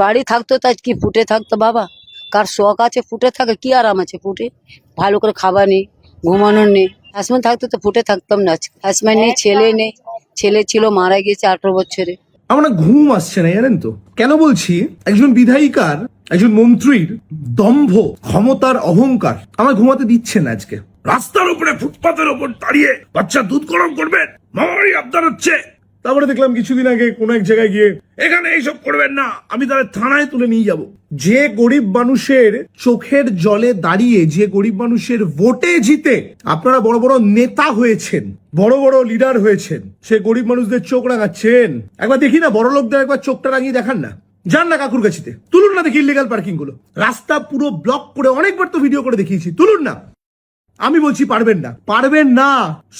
বাড়ি থাকতো তাই কি ফুটে থাকতো বাবা? কার শখ আছে ফুটে থাকে? কি আরাম আছে ফুটে? ভালো করে খাবার নেই, ঘুমানোর নেই। হাজবেন্ড থাকতো তো ফুটে থাকতাম না। হাজবেন্ড নেই, ছেলে নেই। ছেলে ছিল, মারা গেছে 18 বছরে। আমার না ঘুম আসছে না, জানেন তো কেন বলছি? একজন বিধায়িকার, একজন মন্ত্রীর দম্ভ, ক্ষমতার অহংকার আমার ঘুমাতে দিচ্ছে না আজকে। রাস্তার উপরে, ফুটপাতের উপর দাঁড়িয়ে বাচ্চা দুধ গরম করবেন, মামারই আবদার হচ্ছে। তারপরে দেখলাম কিছুদিন আগে কোন এক জায়গায় গিয়ে, এখানে এইসব করবেন না, আমি তাহলে থানায় তুলে নিয়ে যাব। যে গরিব মানুষের চোখের জলে দাঁড়িয়ে, যে গরিব মানুষের ভোটে জিতে আপনারা বড় বড় নেতা হয়েছেন, বড় বড় লিডার হয়েছেন, সে গরিব মানুষদের চোখ রাঙাচ্ছেন। একবার দেখি না, বড় লোকদের একবার চোখটা রাঙিয়ে দেখান না। যান না কাকুর কাছিতে, তুলুন না দেখি ইলিগাল পার্কিং গুলো। রাস্তা পুরো ব্লক করে, অনেকবার তো ভিডিও করে দেখিয়েছি, তুলুন না। আমি বলছি পারবেন না, পারবেন না।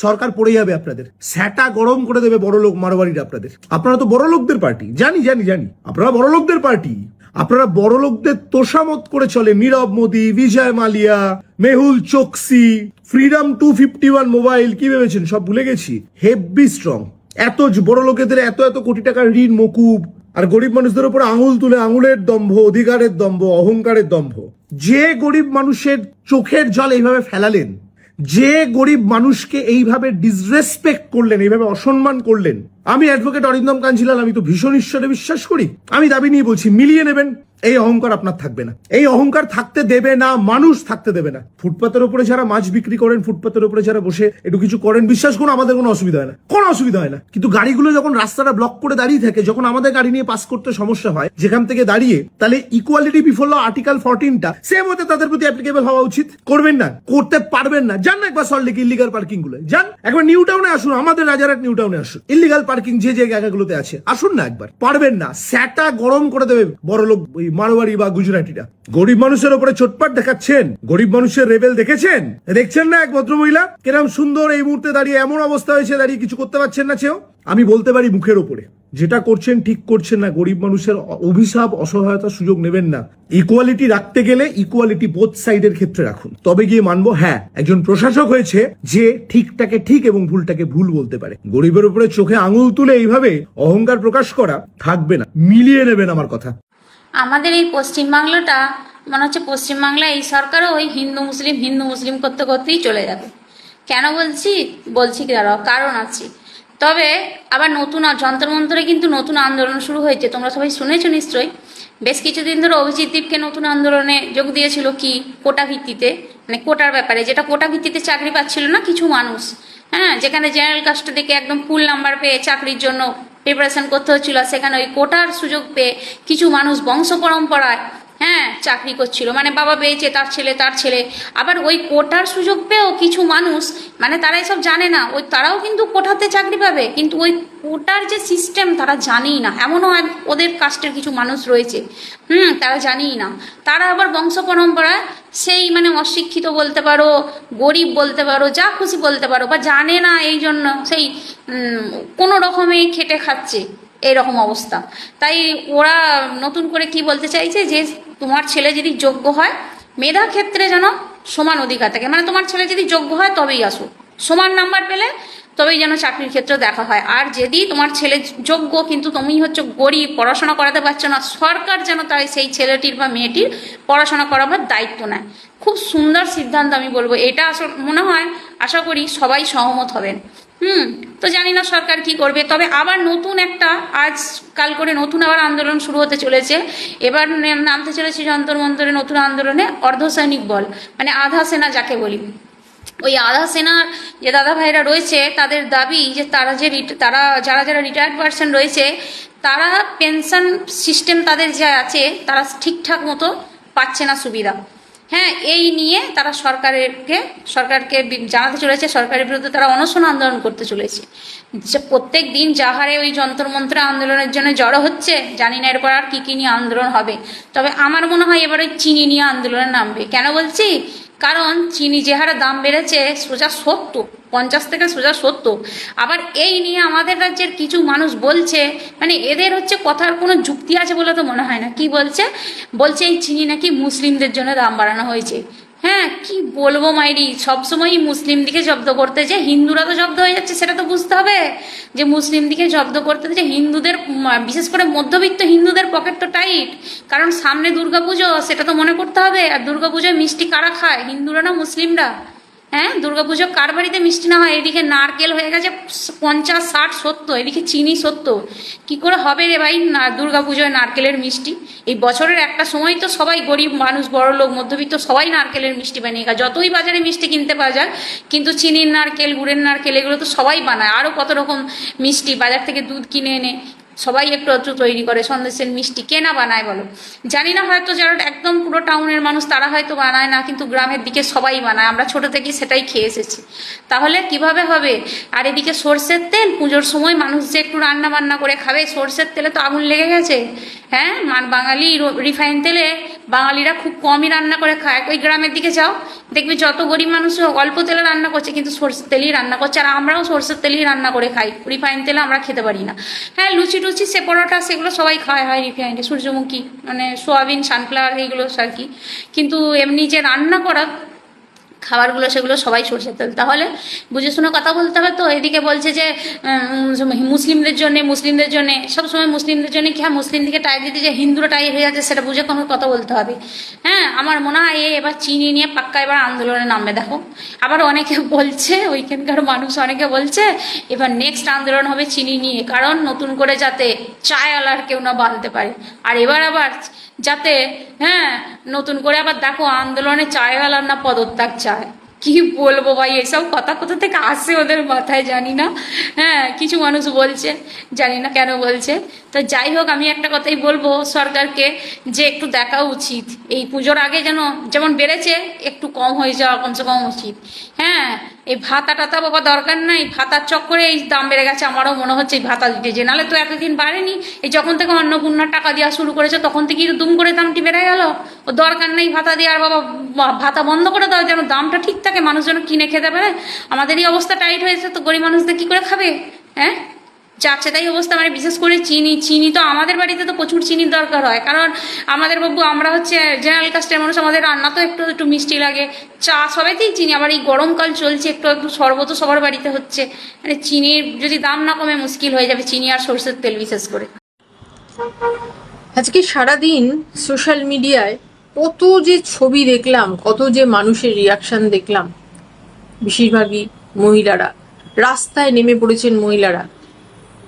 সরকার পড়ে যাবে আপনাদের, স্যাটা গরম করে দেবে বড় লোক মারোয়ারিরা আপনাদের। আপনারা তো বড় লোকদের পার্টি, জানি জানি জানি, আপনারা বড় লোকদের পার্টি। আপনারা বড় লোকদের তোষামত করে চলে। নীরব মোদী, বিজয় মালিয়া, মেহুল চোকসি, ফ্রিডম 251 মোবাইল, কি ভেবেছেন সব ভুলে গেছি? Heavy strong. এত বড় লোকেদের এত এত কোটি টাকার ঋণ মকুব, আর গরিব মানুষদের উপর আঙুল তুলে আঙুলের দম্ভ, অধিকারের দম্ভ, অহংকারের দম্ভ। যে গরিব মানুষের চোখের জল এইভাবে ফেলালেন, যে গরিব মানুষকে এইভাবে ডিসরেসপেক্ট করলেন, এইভাবে অসম্মান করলেন। আমি অ্যাডভোকেট অরিন্দম কাঞ্জিলাল, আমি তো ভীষণ ঈশ্বরে বিশ্বাস করি। আমি দাবি নিয়ে বলছি, মিলিয়ে নেবেন। এই অহংকার আপনার থাকবে না, এই অহংকার থাকতে দেবে না, মানুষ থাকতে দেবে না। ফুটপাতের উপরে যারা মাছ বিক্রি করেন, ফুটপাতের উপরে যারা বসে একটু কিছু করেন, বিশ্বাস করুন আমাদের কোনো অসুবিধা হয় না, কোনো অসুবিধা হয় না। কিন্তু গাড়িগুলো যখন রাস্তাটা ব্লক করে দাঁড়িয়ে থাকে, যখন আমাদের গাড়ি নিয়ে পাস করতে সমস্যা হয় যেখান থেকে দাঁড়িয়ে, তাহলে ইকুয়ালিটি বিফোর ল আর্টিকেল 14টা সেম হতে তাদের প্রতি অ্যাপ্লিকেবল হওয়া উচিত। করবেন না, করতে পারবেন না। যান না একবার সল্টলেকে ইলিগাল পার্কিং গুলো, যান একবার নিউ টাউনে আসুন, আমাদের রাজারহাট নিউ টাউনে আসুন। ইলিগাল পার্কিং যে যে জায়গাগুলোতে আছে আসুন না একবার। পারবেন না, স্যাটা গরম করে দেবে বড় লোক ওই মারোয়ারি বা গুজরাটিরা। গরিব মানুষের উপরে চোটপাট দেখাচ্ছেন, গরিব মানুষের রেবেল দেখেছেন? দেখছেন না এক ভদ্রমহিলা কিরম সুন্দর এই মুহূর্তে দাঁড়িয়ে, এমন অবস্থা হয়েছে দাঁড়িয়ে কিছু করতে পারছেন না। চেয়েও আমি বলতে পারি মুখের ওপরে, যেটা করছেন ঠিক করছেন না। গরিব মানুষের অভিশাপ, অসহায়তার সুযোগ নেবেন না। ইকুয়ালিটি রাখতে গেলে ইকুয়ালিটি বোথ সাইডের ক্ষেত্রে রাখুন, তবে গিয়ে মানবো হ্যাঁ একজন প্রশাসক হয়েছে যে ঠিকটাকে ঠিক এবং ভুলটাকে ভুল বলতে পারে। গরিবের উপরে চোখে আঙুল তুলে এইভাবে অহংকার প্রকাশ করা থাকবে না, মিলিয়ে নেবেন আমার কথা। আমাদের এই পশ্চিমবাংলাটা মনে হচ্ছে, পশ্চিমবাংলা এই সরকারও ওই হিন্দু মুসলিম করতে করতেই চলে যাবে। কেন বলছি কি দাঁড়াও, কারণ আছে। তবে আবার নতুন যন্তর মন্তরে কিন্তু নতুন আন্দোলন শুরু হয়েছে, তোমরা সবাই শুনেছো নিশ্চয়ই। বেশ কিছুদিন ধরে অভিজিৎ দীপকে নতুন আন্দোলনে যোগ দিয়েছিল, কি কোটা ভিত্তিতে, মানে কোটার ব্যাপারে, যেটা কোটা ভিত্তিতে চাকরি পাচ্ছিল না কিছু মানুষ। হ্যাঁ, যেখানে জেনারেল কাস্ট থেকে একদম ফুল নাম্বার পেয়ে চাকরির জন্য প্রিপারেশন করতে হচ্ছিল, সেখানে ওই কোটার সুযোগ পেয়ে কিছু মানুষ বংশ পরম্পরায় চাকরি করছিল, মানে বাবা পেয়েছে তার ছেলে। আবার ওই কোটার সুযোগ পেয়েও কিছু মানুষ, মানে তারা এসব জানে না, ওই তারাও কিন্তু কোটাতে চাকরি পাবে, কিন্তু ওই কোটার যে সিস্টেম তারা জানেই না। এমনও ওদের কাস্টের কিছু মানুষ রয়েছে, তারা জানেই না। তারা আবার বংশ পরম্পরায় সেই মানে অশিক্ষিত বলতে পারো, গরিব বলতে পারো, যা খুশি বলতে পারো, বা জানে না, এই জন্য সেই কোনো রকমে খেটে খাচ্ছে, এইরকম অবস্থা। তাই ওরা নতুন করে কি বলতে চাইছে, যে তোমার ছেলে যদি যোগ্য হয়, মেধা ক্ষেত্রে যেন সমান অধিকার থাকে, মানে তোমার ছেলে যদি যোগ্য হয় তবেই আসো, সমান নাম্বার পেলে তবেই যেন চাকরির ক্ষেত্রে দেখা হয়। আর যদি তোমার ছেলে যোগ্য কিন্তু তুমি হচ্ছে গরিব, পড়াশোনা করাতে পারছো না, সরকার যেন তাই সেই ছেলেটির বা মেয়েটির পড়াশোনা করাবার দায়িত্ব নেয়। খুব সুন্দর সিদ্ধান্ত, আমি বলবো এটা মনে হয়, আশা করি সবাই সহমত হবেন। তো জানি না সরকার কি করবে। তবে আবার নতুন একটা আজকাল করে নতুন আবার আন্দোলন শুরু হতে চলেছে। এবার নামতে চলেছে যন্তর মন্তরে নতুন আন্দোলনে অর্ধসৈনিক বল, মানে আধা সেনা যাকে বলি। ওই আধা সেনার যে দাদা ভাইরা রয়েছে, তাদের দাবি যে যারা রিটায়ার্ড পারসন রয়েছে, তারা পেনশন সিস্টেম তাদের যা আছে তারা ঠিকঠাক মতো পাচ্ছে না সুবিধা। হ্যাঁ, এই নিয়ে তারা সরকারকে জানাতে চলেছে, সরকারের বিরুদ্ধে তারা অনশন আন্দোলন করতে চলেছে। যে প্রত্যেক দিন যাহারে ওই যন্তর মন্ত্র আন্দোলনের জন্য জড়ো হচ্ছে, জানি না এরপর আর কী কী নিয়ে আন্দোলন হবে। তবে আমার মনে হয় এবার ওই চিনি নিয়ে আন্দোলনে নামবে। কেন বলছি, কারণ চিনি যে হারে দাম বেড়েছে, সোজা 70, 50 থেকে সোজা 70। আবার এই নিয়ে আমাদের রাজ্যের কিছু মানুষ বলছে, মানে এদের হচ্ছে কথার কোনো যুক্তি আছে বলে তো মনে হয় না। কি বলছে এই চিনি নাকি মুসলিমদের জন্য দাম বাড়ানো হয়েছে। হ্যাঁ কি বলবো মাইরি, সবসময়ই মুসলিম দিকে জব্দ করতে যে হিন্দুরা তো জব্দ হয়ে যাচ্ছে, সেটা তো বুঝতে হবে যে মুসলিম দিকে জব্দ করতে যে হিন্দুদের বিশেষ করে মধ্যবিত্ত হিন্দুদের পকেট তো টাইট, কারণ সামনে দুর্গাপুজো, সেটা তো মনে করতে হবে। আর দুর্গাপুজোয় মিষ্টি কারা খায়, হিন্দুরা না মুসলিমরা? হ্যাঁ, দুর্গাপুজো কার বাড়িতে মিষ্টি না হয়? এদিকে নারকেল হয়ে গেছে 50, 60, 70, এদিকে চিনি 70। কি করে হবে রে ভাই না দুর্গাপুজোয় নারকেলের মিষ্টি? এই বছরের একটা সময় তো সবাই গরিব মানুষ, বড় লোক, মধ্যবিত্ত সবাই নারকেলের মিষ্টি বানিয়ে খায়, যতই বাজারে মিষ্টি কিনতে পাওয়া যায়, কিন্তু চিনির নারকেল, গুড়ের নারকেল এগুলো তো সবাই বানায়। আরও কত রকম মিষ্টি বাজার থেকে দুধ কিনে এনে সবাই একটু একটু তৈরি করে, সন্দেশের মিষ্টি কে না বানায় বলো? জানি না, হয়তো যারা একদম পুরো টাউনের মানুষ তারা হয়তো বানায় না, কিন্তু গ্রামের দিকে সবাই বানায়, আমরা ছোট থেকেই সেটাই খেয়ে এসেছি। তাহলে কিভাবে হবে? আর এদিকে সর্ষের তেল, পুজোর সময় মানুষ যে একটু রান্না বান্না করে খাবে, সর্ষের তেলে তো আগুন লেগে গেছে। হ্যাঁ, বাঙালি রিফাইন তেলে বাঙালিরা খুব কমই রান্না করে খায়। ওই গ্রামের দিকে যাও, দেখবি যত গরিব মানুষ অল্প তেলে রান্না করছে, কিন্তু সর্ষের তেলেই রান্না করছে। আর আমরাও সর্ষের তেলেই রান্না করে খাই, রিফাইন তেলে আমরা খেতে পারি না। হ্যাঁ, লুচি টুচি, সে পরোটা, সেগুলো সবাই খাওয়া হয় রিফাইন্ডে, সূর্যমুখী মানে সোয়াবিন, সানফ্লাওয়ার, এইগুলো আর কি। কিন্তু এমনি যে রান্না করা খাবারগুলো সেগুলো সবাই সরষের তেল। তাহলে বুঝে শুনে কথা বলতে হবে তো। এদিকে বলছে যে মুসলিমদের জন্যে সবসময় মুসলিমদের জন্য কি? হ্যাঁ, মুসলিম দিকে টাই দিতে যে হিন্দুরা টাই হয়ে যাচ্ছে, সেটা বুঝে কোনো কথা বলতে হবে। হ্যাঁ, আমার মনে হয় এবার চিনি নিয়ে পাক্কা এবার আন্দোলনে নামবে। দেখো, আবার অনেকে বলছে, ওইখানকার মানুষ অনেকে বলছে এবার নেক্সট আন্দোলন হবে চিনি নিয়ে, কারণ নতুন করে যাতে চায়ওয়ালার কেউ না বাঁধতে পারে। আর এবার আবার যাতে, হ্যাঁ, নতুন করে আবার দেখো আন্দোলনে চায়ওয়ালার না পদত্যাগ চায়। কি বলবো ভাই, এসব কথা কোথা থেকে আসে ওদের মাথায় জানি না। হ্যাঁ, কিছু মানুষ বলছে, জানি না কেন বলছে। তো যাই হোক, আমি একটা কথাই বলবো সরকারকে, যে একটু দেখা উচিত এই পুজোর আগে যেন যেমন বেড়েছে একটু কম হয়ে যাওয়া কমসে কম উচিত। হ্যাঁ, এই ভাতা টাতা বাবা দরকার নাই, ভাতার চক্করে এই দাম বেড়ে গেছে। আমারও মনে হচ্ছে এই ভাতা দিতে যে, নাহলে তো এতদিন বাড়েনি। এই যখন থেকে অন্নপূর্ণার টাকা দেওয়া শুরু করেছে তখন থেকেই দুম করে দামটি বেড়ে গেল। ও দরকার নেই ভাতা দেওয়ার বাবা, ভাতা বন্ধ করে দাও, যেন দামটা ঠিক থাকে, মানুষ যেন কিনে খেতে পারে। আমাদেরই অবস্থা টাইট হয়েছে, তো গরিব মানুষদের কি করে খাবে? হ্যাঁ, যাচ্ছে তাই অবস্থা। মানে বিশেষ করে চিনি তো আমাদের বাড়িতে তো প্রচুর চিনির দরকার হয়, কারণ আমাদের বাবু আমরা হচ্ছে জেনারেল কাস্টের মানুষ, আমাদের রান্না তো একটু একটু মিষ্টি লাগে, চা সবেতেই চিনি। আবার এই গরমকাল চলছে, একটু একটু শরবতও সবার বাড়িতে হচ্ছে। মানে চিনির যদি দাম না কমে মুশকিল হয়ে যাবে, চিনি আর সরষের তেল বিশেষ করে। আজকে সারাদিন সোশ্যাল মিডিয়ায় কত যে ছবি দেখলাম, কত যে মানুষের রিয়াকশন দেখলাম। বেশিরভাগই মহিলারা, রাস্তায় নেমে পড়েছেন মহিলারা।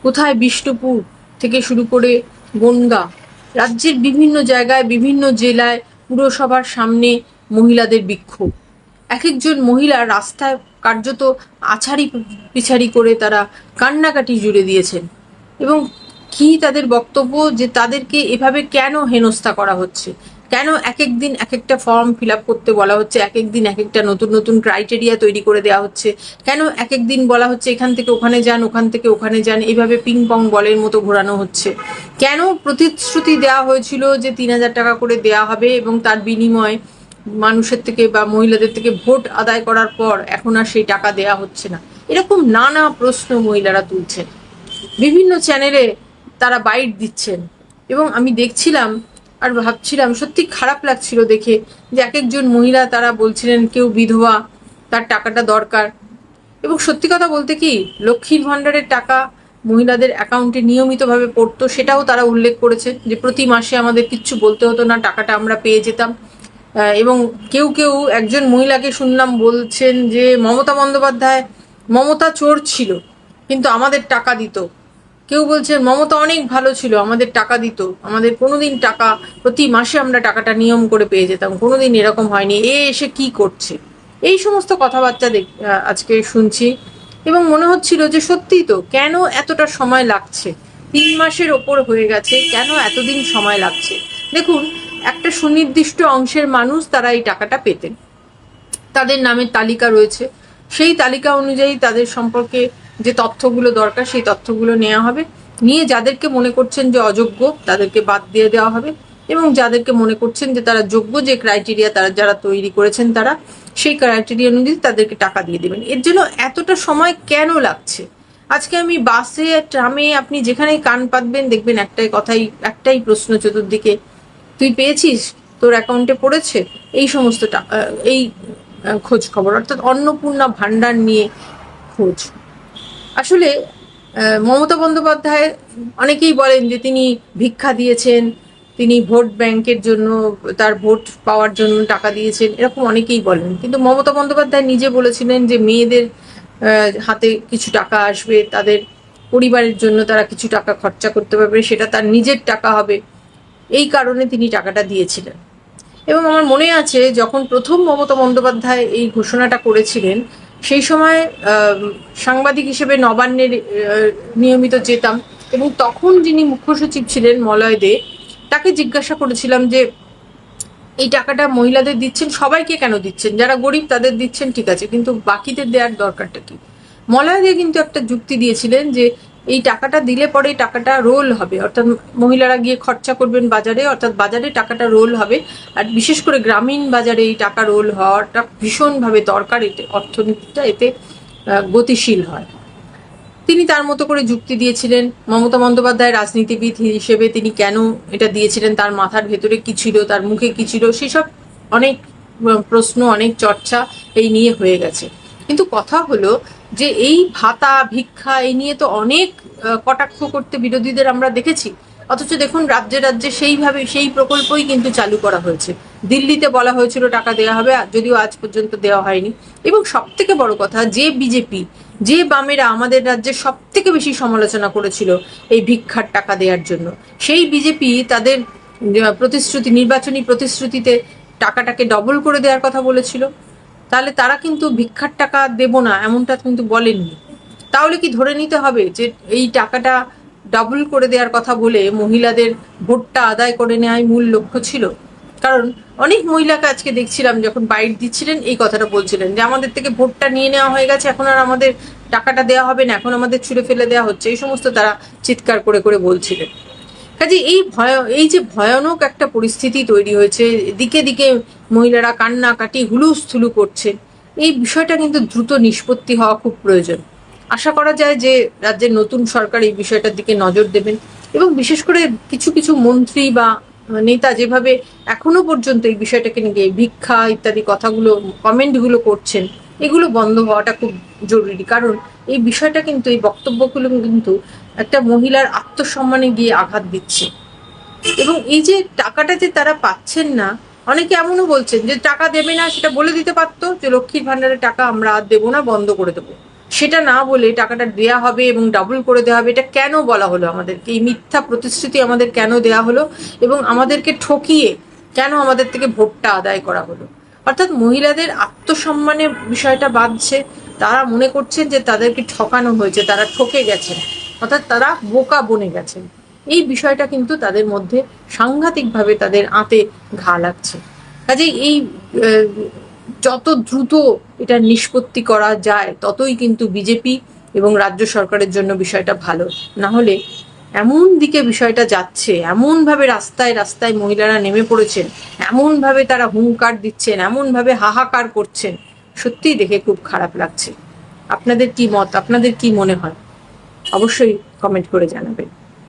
কোথায় বিষ্ণুপুর থেকে শুরু করে বনগাঁ, রাজ্যের বিভিন্ন জায়গায়, বিভিন্ন জেলায় পুরসভার সামনে মহিলাদের বিক্ষোভ। এক একজন মহিলা রাস্তায় কার্যত আছাড়ি পিছাড়ি করে তারা কান্নাকাটি জুড়ে দিয়েছেন। এবং কি তাদের বক্তব্য, যে তাদেরকে এভাবে কেন হেনস্থা করা হচ্ছে, কেন এক এক দিন এক একটা ফর্ম ফিল আপ করতে বলা হচ্ছে, এক এক দিন এক একটা নতুন নতুন ক্রাইটেরিয়া তৈরি করে দেওয়া হচ্ছে, কেন এক এক দিন বলা হচ্ছে এখান থেকে ওখানে যান, ওখান থেকে ওখানে যান, এইভাবে পিং পং বলের মতো ঘোরানো হচ্ছে। কেন প্রতিশ্রুতি দেওয়া হয়েছিল যে 3,000 টাকা করে দেওয়া হবে এবং তার বিনিময়ে মানুষের থেকে বা মহিলাদের থেকে ভোট আদায় করার পর এখন আর সেই টাকা দেয়া হচ্ছে না। এরকম নানা প্রশ্ন মহিলারা তুলছেন, বিভিন্ন চ্যানেলে তারা বাইট দিচ্ছেন। এবং আমি দেখছিলাম আর ভাবছিলাম, সত্যি খারাপ লাগছিল দেখে, যে এক একজন মহিলা তারা বলছিলেন কেউ বিধবা, তার টাকাটা দরকার। এবং সত্যি কথা বলতে কি, লক্ষ্মীর ভাণ্ডারের টাকা মহিলাদের অ্যাকাউন্টে নিয়মিতভাবে পড়তো, সেটাও তারা উল্লেখ করেছে, যে প্রতি মাসে আমাদের কিচ্ছু বলতে হতো না, টাকাটা আমরা পেয়ে যেতাম। এবং কেউ কেউ, একজন মহিলাকে শুনলাম বলছেন যে মমতা চোর ছিল কিন্তু আমাদের টাকা দিত। কেউ বলছেন মমতা অনেক ভালো ছিল, আমাদের টাকা দিত, আমাদের কোনোদিন টাকা প্রতি মাসে আমরা টাকাটা নিয়ম করে পেয়ে যেতাম, কোনোদিন এরকম হয়নি, এসে কি করছে। এই সমস্ত কথাবার্তা আজকে শুনছি এবং মনে হচ্ছিল যে সত্যিই তো, কেন এতটা সময় লাগছে? 3 মাসের ওপর হয়ে গেছে, কেন এতদিন সময় লাগছে? দেখুন, একটা সুনির্দিষ্ট অংশের মানুষ তারা এই টাকাটা পেতেন, তাদের নামের তালিকা রয়েছে, সেই তালিকা অনুযায়ী তাদের সম্পর্কে যে তথ্যগুলো দরকার সেই তথ্যগুলো নেওয়া হবে, নিয়ে যাদেরকে মনে করছেন যে অযোগ্য তাদেরকে বাদ দিয়ে দেওয়া হবে, এবং যাদেরকে মনে করছেন যে তারা যোগ্য, যে ক্রাইটেরিয়া তারা যারা তৈরি করেছেন তারা সেই ক্রাইটেরিয়া অনুযায়ী তাদেরকে টাকা দিয়ে দেবেন। এর জন্য এতটা সময় কেন লাগছে? আজকে আমি বাসে, ট্রামে, আপনি যেখানেই কান পাতবেন দেখবেন একটাই প্রশ্ন চতুর্দিকে, তুই পেয়েছিস? তোর অ্যাকাউন্টে পড়েছে, এই সমস্ত এই খোঁজ খবর, অর্থাৎ অন্নপূর্ণা ভাণ্ডার নিয়ে খোঁজ। আসলে মমতা বন্দ্যোপাধ্যায়, অনেকেই বলেন যে তিনি ভিক্ষা দিয়েছেন, তিনি ভোট ব্যাংকের জন্য, তার ভোট পাওয়ার জন্য টাকা দিয়েছেন, এরকম অনেকেই বলেন। কিন্তু মমতা বন্দ্যোপাধ্যায় নিজে বলেছিলেন যে মেয়েদের হাতে কিছু টাকা আসবে, তাদের পরিবারের জন্য তারা কিছু টাকা খরচা করতে পারবে, সেটা তার নিজের টাকা হবে, এই কারণে তিনি টাকাটা দিয়েছিলেন। এবং আমার মনে আছে যখন প্রথম মমতা বন্দ্যোপাধ্যায় এই ঘোষণাটা করেছিলেন, সেই সময় সাংবাদিক হিসেবে নবান্নের নিয়মিত যেতাম, এবং তখন যিনি মুখ্য সচিব ছিলেন মলয় দে, তাকে জিজ্ঞাসা করেছিলাম যে এই টাকাটা মহিলাদের দিচ্ছেন, সবাইকে কেন দিচ্ছেন, যারা গরিব তাদের দিচ্ছেন ঠিক আছে, কিন্তু বাকিদের দেওয়ার দরকারটা কি? মলয় দে কিন্তু একটা যুক্তি দিয়েছিলেন যে এই টাকাটা দিলে পরে টাকাটা রোল হবে, অর্থাৎ মহিলারা গিয়ে খরচা করবেন বাজারে, অর্থাৎ বাজারে টাকাটা রোল হবে। আর বিশেষ করে গ্রামীণ বাজারে এই টাকা রোল হওয়াটা ভীষণভাবে দরকার, এতে অর্থনীতিটা এতে গতিশীল হয়। তিনি তার মতো করে যুক্তি দিয়েছিলেন। মমতা বন্দ্যোপাধ্যায় রাজনীতিবিদ হিসেবে তিনি কেন এটা দিয়েছিলেন, তার মাথার ভেতরে কি ছিল, তার মুখে কি ছিল, সেসব অনেক প্রশ্ন, অনেক চর্চা এই নিয়ে হয়ে গেছে। কিন্তু কথা হলো যে এই ভাতা ভিক্ষা এই নিয়ে তো অনেক কটাক্ষ করতে বিরোধীদের আমরা দেখেছি, অথচ দেখুন রাজ্যে রাজ্যে সেইভাবে সেই প্রকল্পই কিন্তু চালু করা হয়েছে। দিল্লিতে বলা হয়েছিল টাকা দেওয়া হবে, যদিও আজ পর্যন্ত দেওয়া হয়নি। এবং সব থেকে বড় কথা, যে বিজেপি, যে বামেরা আমাদের রাজ্যে সব থেকে বেশি সমালোচনা করেছিল এই ভিক্ষার টাকা দেওয়ার জন্য, সেই বিজেপি তাদের প্রতিশ্রুতি, নির্বাচনী প্রতিশ্রুতিতে টাকাটাকে ডবল করে দেওয়ার কথা বলেছিল। তাহলে তারা কিন্তু ভিক্ষার টাকা দেব না এমনটা কিন্তু বলেননি। তাহলে কি ধরে নিতে হবে যে এই টাকাটা ডাবল করে দেওয়ার কথা বলে মহিলাদের ভোটটা আদায় করে নেওয়াই মূল লক্ষ্য ছিল? কারণ অনেক মহিলাকে আজকে দেখছিলাম যখন বাইট দিচ্ছিলেন এই কথাটা বলছিলেন যে আমাদের থেকে ভোটটা নিয়ে নেওয়া হয়ে গেছে, এখন আর আমাদের টাকাটা দেওয়া হবে না, এখন আমাদের ছুঁড়ে ফেলে দেওয়া হচ্ছে, এই সমস্ত তারা চিৎকার করে করে বলছিলেন। কাজে এই যে ভয়ানক একটা পরিস্থিতি তৈরি হয়েছে, দিকে দিকে মহিলারা কান্নাকাটি হুলুস্থুলু করছে, এই বিষয়টা কিন্তু দ্রুত নিষ্পত্তি হওয়া খুব প্রয়োজন। আশা করা যায় যে রাজ্যের নতুন সরকার এই বিষয়টার দিকে নজর দেবেন, এবং বিশেষ করে কিছু কিছু মন্ত্রী বা নেতা যেভাবে এখনো পর্যন্ত এই বিষয়টাকে নিয়ে ভিক্ষা ইত্যাদি কথাগুলো, কমেন্টগুলো করছেন, এগুলো বন্ধ হওয়াটা খুব জরুরি। কারণ এই বিষয়টা কিন্তু, এই বক্তব্যগুলো কিন্তু একটা মহিলার আত্মসম্মানে গিয়ে আঘাত দিচ্ছে। এবং এই যে টাকাটা যে তারা পাচ্ছেন না, অনেকে এমনও বলছেন যে টাকা দেবে না, সেটা বলে দিতে পারতো যে লক্ষ্মীর ভান্ডারের টাকা আমরা আর দেবো না, বন্ধ করে দেবো। সেটা না বলে টাকাটা দেয়া হবে এবং ডাবল করে দেওয়া হবে, এটা কেন বলা হলো আমাদেরকে? এই মিথ্যা প্রতিশ্রুতি আমাদের কেন দেয়া হলো, এবং আমাদেরকে ঠকিয়ে কেন আমাদের থেকে ভোটটা আদায় করা হলো? অর্থাৎ মহিলাদের আত্মসম্মানে বিষয়টা বাঁধছে, তারা মনে করছেন যে তাদেরকে ঠকানো হয়েছে, তারা ঠকে গেছেন, অর্থাৎ তারা বোকা বনে গেছেন। এই বিষয়টা কিন্তু তাদের মধ্যে সাংঘাতিকভাবে তাদের আঁতে ঘা লাগছে। কাজেই এই যত দ্রুত এটা নিষ্পত্তি করা যায় ততই কিন্তু বিজেপি এবং রাজ্য সরকারের জন্য বিষয়টা ভালো। না হলে এমন দিকে বিষয়টা যাচ্ছে, এমনভাবে রাস্তায় রাস্তায় মহিলারা নেমে পড়েছেন, এমনভাবে তারা হুঙ্কার দিচ্ছেন, এমনভাবে হাহাকার করছেন, সত্যিই দেখে খুব খারাপ লাগছে। আপনাদের কি মত, আপনাদের কি মনে হয়? অবশ্যই কমেন্ট করে জানাবেন।